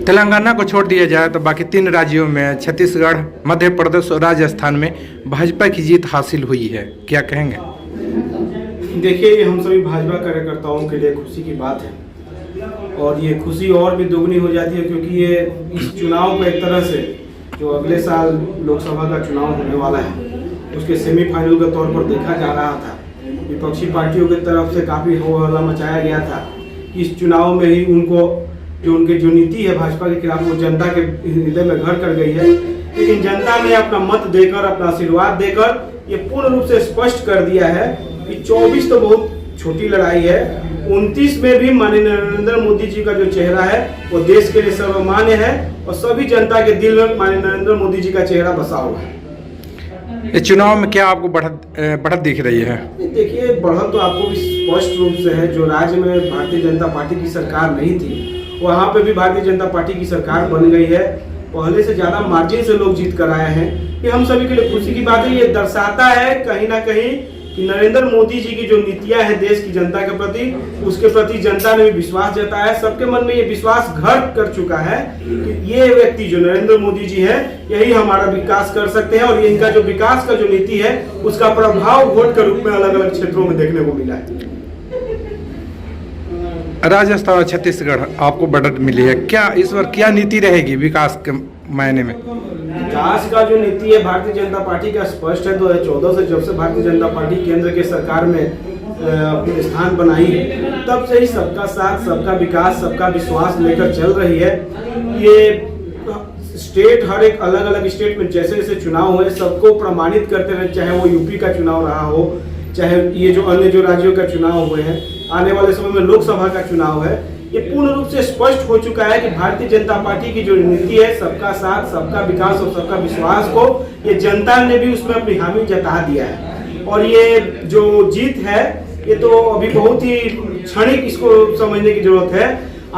तेलंगाना को छोड़ दिया जाए तो बाकी 3 राज्यों में छत्तीसगढ़, मध्य प्रदेश और राजस्थान में भाजपा की जीत हासिल हुई है, क्या कहेंगे? देखिए, ये हम सभी भाजपा कार्यकर्ताओं के लिए खुशी की बात है और ये खुशी और भी दोगुनी हो जाती है क्योंकि ये इस चुनाव को एक तरह से जो अगले साल लोकसभा का चुनाव होने वाला है उसके सेमीफाइनल के तौर पर देखा जा रहा था। विपक्षी पार्टियों की तरफ से काफ़ी हो हल्ला मचाया गया था कि इस चुनाव में ही उनको जो नीति है भाजपा के खिलाफ वो जनता के हृदय में घर कर गई है। लेकिन जनता ने अपना मत देकर, अपना आशीर्वाद देकर ये पूर्ण रूप से स्पष्ट कर दिया है कि 24 तो बहुत छोटी लड़ाई है, 29 में भी माननीय नरेंद्र मोदी जी का जो चेहरा है वो देश के लिए सर्वमान्य है और सभी जनता के दिल में माननीय नरेंद्र मोदी जी का चेहरा बसा हुआ है। इस चुनाव में क्या आपको बढ़त दिख रही है? देखिए, बढ़त तो आपको भी स्पष्ट रूप से है। जो राज्य में भारतीय जनता पार्टी की सरकार नहीं थी वहाँ पे भी भारतीय जनता पार्टी की सरकार बन गई है। पहले से ज्यादा मार्जिन से लोग जीत कर आए हैं। ये हम सभी के लिए खुशी की बात है। ये दर्शाता है कहीं ना कहीं कि नरेंद्र मोदी जी की जो नीतियां हैं देश की जनता के प्रति, उसके प्रति जनता ने भी विश्वास जताया है। सबके मन में ये विश्वास घर कर चुका है कि ये व्यक्ति जो नरेंद्र मोदी जी है यही हमारा विकास कर सकते हैं और ये इनका जो विकास का जो नीति है उसका प्रभाव वोट के रूप में अलग अलग क्षेत्रों में देखने को मिला है। राजस्थान और छत्तीसगढ़ आपको बढ़त मिली है, क्या इस बार क्या नीति रहेगी विकास के मायने में? विकास का जो नीति है भारतीय जनता पार्टी का स्पष्ट है। 2014 से जब से भारतीय जनता पार्टी केंद्र के सरकार में अपने स्थान बनाई है तब से ही सबका साथ, सबका विकास, सबका विश्वास लेकर चल रही है। ये स्टेट, हर एक अलग अलग स्टेट में जैसे जैसे चुनाव हुए सबको प्रमाणित करते रहे, चाहे वो यूपी का चुनाव रहा हो, चाहे ये जो अन्य जो राज्यों का चुनाव हुए हैं, आने वाले समय में लोकसभा का चुनाव है। ये पूर्ण रूप से स्पष्ट हो चुका है कि भारतीय जनता पार्टी की जो नीति है सबका साथ, सबका विकास और सबका विश्वास को ये जनता ने भी उसमें अपनी हामी जता दिया है। और ये जो जीत है ये तो अभी बहुत ही क्षणिक इसको समझने की जरूरत है।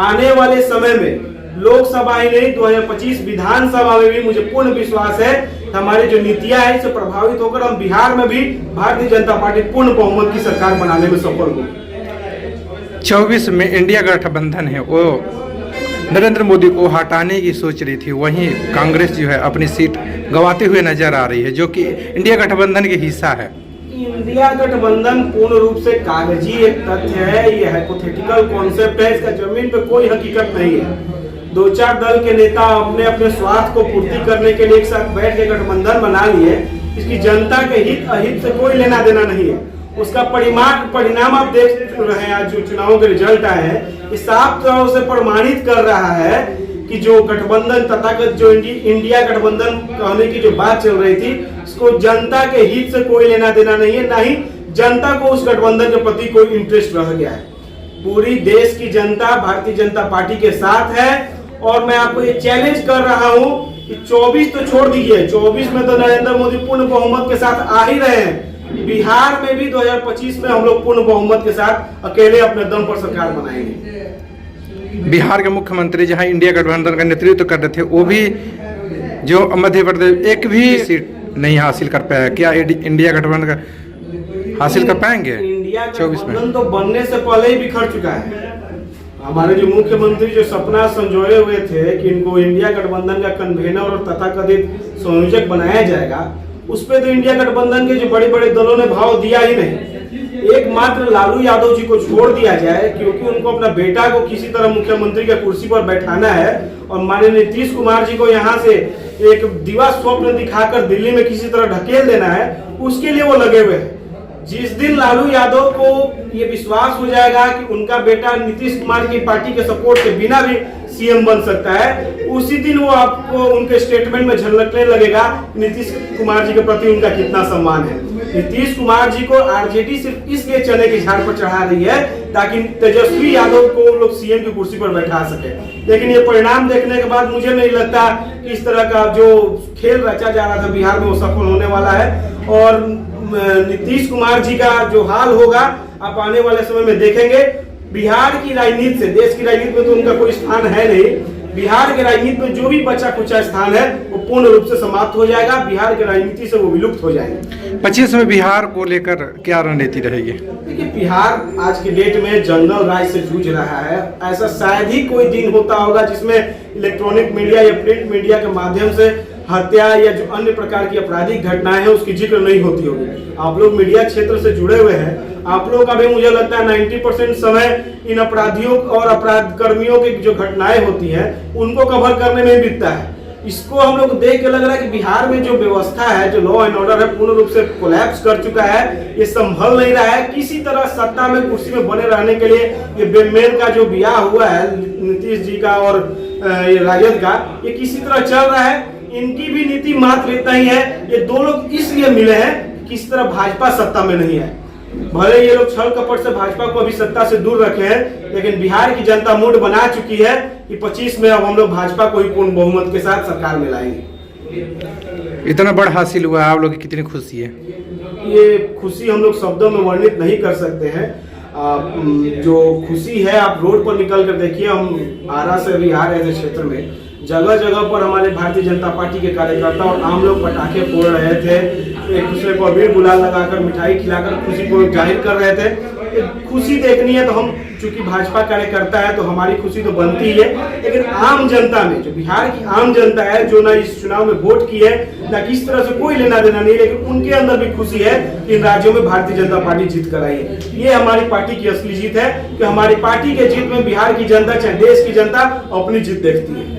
आने वाले समय में लोकसभा ही नहीं 2025 विधानसभा में भी मुझे पूर्ण विश्वास है हमारी जो नीतियां हैं इससे प्रभावित होकर हम बिहार में भी भारतीय जनता पार्टी पूर्ण बहुमत की सरकार बनाने में सफल होगी। 24 में इंडिया गठबंधन है वो नरेंद्र मोदी को हटाने की सोच रही थी, वहीं कांग्रेस जो है अपनी सीट गंवाते हुए नजर आ रही है जो कि इंडिया गठबंधन के हिस्सा है। इंडिया गठबंधन पूर्ण रूप से कागजी एक तथ्य है, ये हाइपोथेटिकल कॉन्सेप्ट है, इसका जमीन पे कोई हकीकत नहीं है। 2-4 दल के नेता अपने अपने स्वार्थ को पूर्ति करने के लिए एक साथ बैठ के गठबंधन बना लिए, इसकी जनता के हित अहित से कोई लेना देना नहीं है। उसका परिणाम आप देख रहे हैं, आज जो चुनावों के रिजल्ट आए हैं ये साफ तौर से प्रमाणित कर रहा है कि जो गठबंधन तथाकथित जो इंडिया गठबंधन कहने की जो बात चल रही थी उसको जनता के हित से कोई लेना देना नहीं है, ना ही जनता को उस गठबंधन के प्रति कोई इंटरेस्ट रह गया है। पूरी देश की जनता भारतीय जनता पार्टी के साथ है और मैं आपको ये चैलेंज कर रहा हूं कि 24 तो छोड़ दीजिए, 24 में तो नरेंद्र मोदी पूर्ण बहुमत के साथ आ ही रहे हैं। बिहार में भी 2025 में हम लोग पूर्ण बहुमत के साथ अकेले अपने दम पर सरकार बनाएंगे। बिहार के मुख्यमंत्री जहां इंडिया गठबंधन का नेतृत्व कर रहे थे वो भी जो मध्य प्रदेश एक भी सीट नहीं हासिल कर पाया, क्या इंडिया गठबंधन का हासिल कर पाएंगे? इंडिया गठबंधन तो बनने से पहले ही बिखर चुका है। हमारे जो मुख्यमंत्री जो सपना संजोए हुए थे कि इनको इंडिया गठबंधन का कन्वेनर और तथाकथित संयोजक बनाया जाएगा, उस पे तो इंडिया गठबंधन के जो बड़े बड़े दलों ने भाव दिया ही नहीं। एकमात्र लालू यादव जी को छोड़ दिया जाए क्योंकि उनको अपना बेटा को किसी तरह मुख्यमंत्री की कुर्सी पर बैठाना है और माननीय नीतीश कुमार जी को यहाँ से एक दिवा स्वप्न दिखाकर दिल्ली में किसी तरह ढकेल देना है, उसके लिए वो लगे हुए हैं। जिस दिन लालू यादव को ये विश्वास हो जाएगा कि उनका बेटा नीतीश कुमार की पार्टी के सपोर्ट के बिना भी सीएम बन सकता है, उसी दिन वो आपको उनके स्टेटमेंट में झलकने लगेगा नीतीश कुमार जी के प्रति उनका कितना सम्मान है। नीतीश कुमार जी को आरजेडी सिर्फ इसलिए चने की झाड़ पर चढ़ा रही है ताकि तेजस्वी यादव को लोग सीएम की कुर्सी पर बैठा सके। लेकिन ये परिणाम देखने के बाद मुझे नहीं लगता कि इस तरह का जो खेल रचा जा रहा था बिहार में वो सफल होने वाला है। और नीतीश कुमार जी का जो हाल होगा आप आने वाले समय में देखेंगे। बिहार की राजनीति से, देश की राजनीति में तो उनका कोई स्थान है नहीं, बिहार के राजनीति में जो भी बचा कुचा स्थान है वो पूर्ण रूप से समाप्त हो जाएगा, बिहार की राजनीति से वो विलुप्त हो जाएंगे। 25 में बिहार को लेकर क्या रणनीति रहेगी? देखिए, बिहार आज के डेट में जंगल राज से जूझ रहा है। ऐसा शायद ही कोई दिन होता होगा जिसमें इलेक्ट्रॉनिक मीडिया या प्रिंट मीडिया के माध्यम से हत्या या जो अन्य प्रकार की आपराधिक घटनाएं हैं उसकी जिक्र नहीं होती होगी। आप लोग मीडिया क्षेत्र से जुड़े हुए हैं, आप लोगों का भी मुझे लगता है 90% समय इन अपराधियों और अपराध कर्मियों की जो घटनाएं होती हैं उनको कवर करने में बीतता है। इसको हम लोग देख के लग रहा है कि बिहार में जो व्यवस्था है, जो लॉ एंड ऑर्डर है, पूर्ण रूप से कोलैप्स कर चुका है। ये संभल नहीं रहा है। किसी तरह सत्ता में कुर्सी में बने रहने के लिए ये बेमेल का जो ब्याह हुआ है नीतीश जी का और राजद का, ये किसी तरह चल रहा है। इनकी भी नीति मात्र इतना ही है, ये दो लोग इसलिए मिले हैं किस तरह भाजपा सत्ता में नहीं है। भले ये लोग छल कपट से भाजपा को अभी सत्ता से दूर रखे हैं, लेकिन बिहार की जनता मूड बना चुकी है कि 25 में अब हम लोग भाजपा को ही पूर्ण बहुमत के साथ सरकार में लाएंगे। इतना बड़ा हासिल हुआ, आप लोग की कितनी खुशी है? ये खुशी हम लोग शब्दों में वर्णित नहीं कर सकते हैं। जो खुशी है आप रोड पर निकल कर देखिए। हम आरा से अभी आ रहे थे क्षेत्र में, जगह जगह पर हमारे भारतीय जनता पार्टी के कार्यकर्ता और आम लोग पटाखे फोड़ रहे थे, एक दूसरे को अबीर गुलाल लगाकर मिठाई खिलाकर खुशी को जाहिर कर रहे थे। खुशी देखनी है तो हम चूंकि भाजपा कार्यकर्ता है तो हमारी खुशी तो बनती है, लेकिन आम जनता में, जो बिहार की आम जनता है जो ना इस चुनाव में वोट की है ना किस तरह से कोई लेना देना नहीं, लेकिन उनके अंदर भी खुशी है कि इन राज्यों में भारतीय जनता पार्टी जीत कर आई है। ये हमारी पार्टी की असली जीत है कि हमारी पार्टी के जीत में बिहार की जनता चाहे देश की जनता अपनी जीत देखती है।